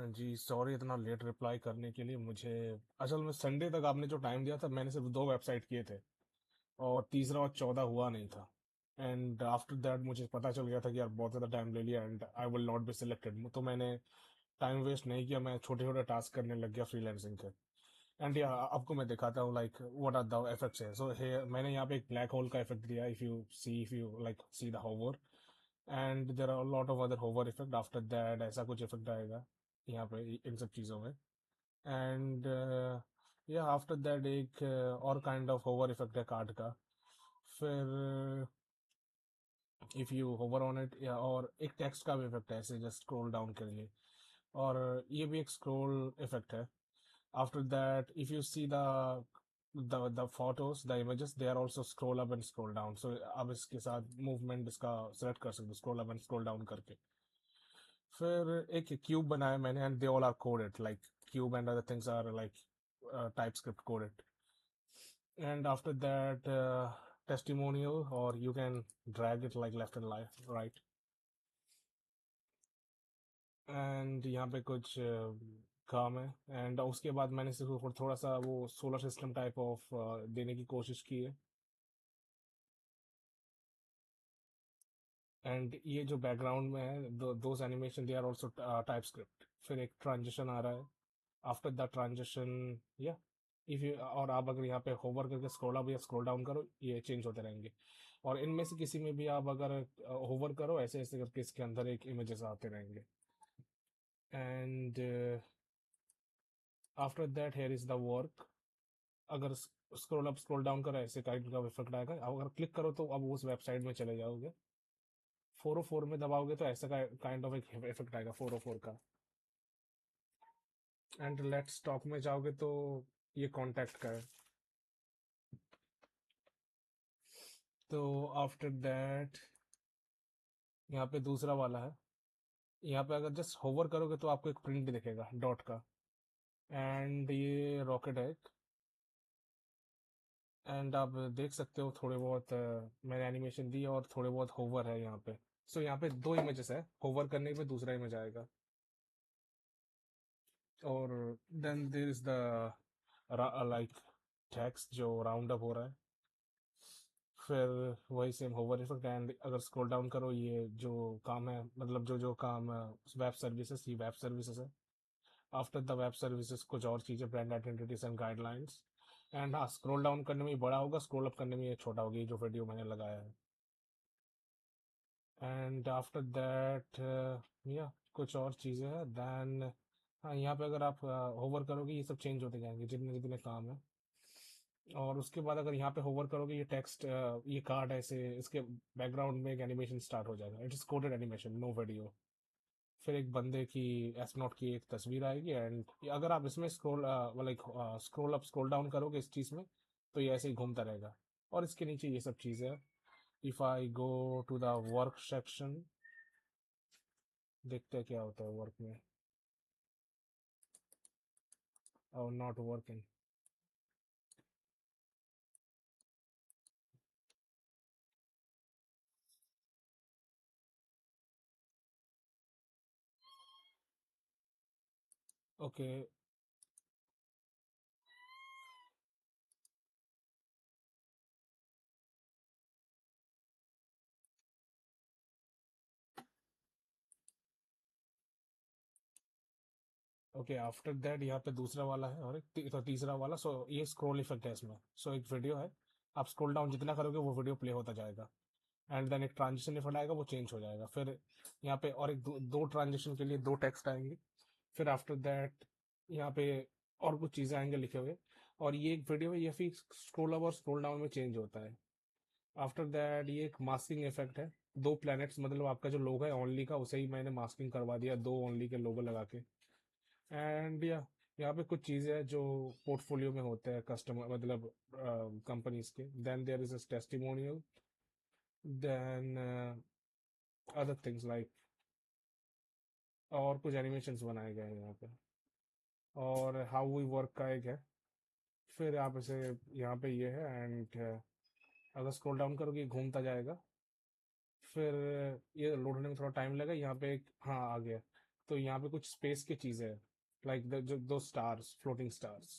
जी sorry इतना late reply करने के लिए। मुझे असल में संडे तक आपने जो टाइम दिया था, मैंने सिर्फ दो वेबसाइट किए थे और तीसरा और 14 हुआ नहीं था। एंड आफ्टर दैट मुझे पता चल गया था कि यार बहुत ज़्यादा टाइम ले लिया and I will not be selected. तो मैंने टाइम वेस्ट नहीं किया, मैं छोटे छोटे टास्क करने लग गया फ्रीलांसिंग के। एंड या आपको मैं दिखाता हूँ like what are the effects है। सो हे मैंने यहाँ पे एक ब्लैक होल का इफेक्ट दिया, if you like see the hover, and there are lot of other hover effect. After that ऐसा कुछ इफेक्ट आएगा यहाँ पे इन सब चीज़ों में। एंड या आफ्टर दैट एक और काइंड ऑफ होवर इफेक्ट है कार्ड का। फिर if you hover on it, या और एक टेक्स्ट का भी इफेक्ट है ऐसे जस्ट स्क्रॉल डाउन करिए, और ये भी एक स्क्रॉल इफेक्ट है। After that if you see the photos, the images, they are also scroll up and scroll down. So आप इसके साथ मूवमेंट इसका सेलेक्ट कर सकते हो scroll up and scroll down करके। फिर एक क्यूब बनाया मैंने and they all are coded like cube and other things are like TypeScript coded. And after that, testimonial, or you can drag it like left and right. And यहाँ पे कुछ काम है। एंड उसके बाद मैंने सिर्फ थोड़ा सा वो सोलर सिस्टम टाइप ऑफ देने की कोशिश की है। एंड ये जो बैकग्राउंड में है, those animation they are also TypeScript। फिर एक ट्रांजिशन आ रहा है। आफ्टर द ट्रांजिशन, या इफ यू, और आप अगर यहाँ पे होवर करके स्क्रॉल अप या स्क्रॉल डाउन करो, ये चेंज होते रहेंगे। और इनमें से किसी में भी आप अगर होवर करो, ऐसे ऐसे करके इसके अंदर एक इमेजेस आते रहेंगे। And after that here is the work. अगर स्क्रॉल अप स्क्रॉल डाउन करो, ऐसे काइंड का इफेक्ट आएगा। अगर क्लिक करो तो अब उस वेबसाइट में चले जाओगे। 404 में दबाओगे तो ऐसा काइंड ऑफ एक इफेक्ट आएगा 404 का। एंड लेट्स टॉक में जाओगे तो ये कॉन्टैक्ट का है। तो आफ्टर दैट यहाँ पे दूसरा वाला है। यहाँ पे अगर जस्ट होवर करोगे तो आपको एक प्रिंट दिखेगा डॉट का। एंड ये रॉकेट है। एंड आप देख सकते हो थोड़े बहुत मैंने एनिमेशन दी और थोड़े बहुत होवर है यहाँ पे। सो यहाँ पे दो इमेजेस है, होवर करने पे दूसरा इमेज आएगा। और then there is the like text जो राउंड अप हो रहा है। फिर वही सेम होवर इफेक्ट। एंड अगर स्क्रॉल डाउन करो, ये जो काम है, मतलब जो जो काम वेब सर्विसेज, ये वेब सर्विसेज है। आफ्टर द वेब सर्विसेज कुछ और चीज़ें, brand identities and guidelines. And हाँ, स्क्रॉल डाउन करने में ये बड़ा होगा, स्क्रॉल अप करने में ये छोटा होगा, ये जो वीडियो मैंने लगाया है। एंड आफ्टर दैट या कुछ और चीज़ें हैं। देन हाँ, यहाँ पे अगर आप होवर करोगे, ये सब चेंज होते जाएंगे जितने जितने काम है। और उसके बाद अगर यहाँ पे होवर करोगे, ये टेक्स्ट, ये कार्ड ऐसे इसके बैकग्राउंड में एक एनिमेशन स्टार्ट हो जाएगा। It is coded animation, no video. फिर एक बंदे की, एस्ट्रोनॉट की एक तस्वीर आएगी। एंड अगर आप इसमें scroll like scroll up scroll down करोगे इस चीज़ में, तो ये ऐसे ही घूमता रहेगा। और इसके नीचे ये सब चीज़ें हैं। If I go to the work section, देखते हैं क्या होता है वर्क में। और not working. Okay. Okay after that यहाँ पे दूसरा वाला है और एक तो तीसरा वाला। सो ये स्क्रॉल इफेक्ट है इसमें। सो एक वीडियो है, आप स्क्रॉल डाउन जितना करोगे वो वीडियो प्ले होता जाएगा। एंड देन एक ट्रांजिशन इफेक्ट आएगा, वो चेंज हो जाएगा। फिर यहाँ पे और एक दो ट्रांजिशन के लिए दो टेक्स्ट आएंगे। फिर आफ्टर दैट यहाँ पे और कुछ चीज़ें आएंगे लिखे हुए। और ये एक वीडियो है, ये फिर स्क्रॉल अप और स्क्रॉल डाउन में चेंज होता है। आफ्टर दैट ये एक मास्किंग इफेक्ट है। दो प्लैनेट्स, मतलब आपका जो लोगो है ओनली का, उसे ही मैंने मास्किंग करवा दिया दो ओनली के लोगो लगा के। एंड या यहाँ पे कुछ चीज़ें हैं जो पोर्टफोलियो में होते हैं कस्टमर, मतलब कंपनीज के। Then there is testimonial. Then other things like, और कुछ एनिमेशंस बनाए गए हैं यहाँ पे। और हाउ वी वर्क का एक है। फिर आप इसे, यहाँ पे ये है। एंड अगर स्क्रॉल डाउन करोगे ये घूमता जाएगा। फिर ये लोड होने में थोड़ा टाइम लगा। यहाँ पे एक, हाँ आ गया। तो यहाँ पे कुछ स्पेस की चीजें है, लाइक द जो दो स्टार्स, फ्लोटिंग स्टार्स।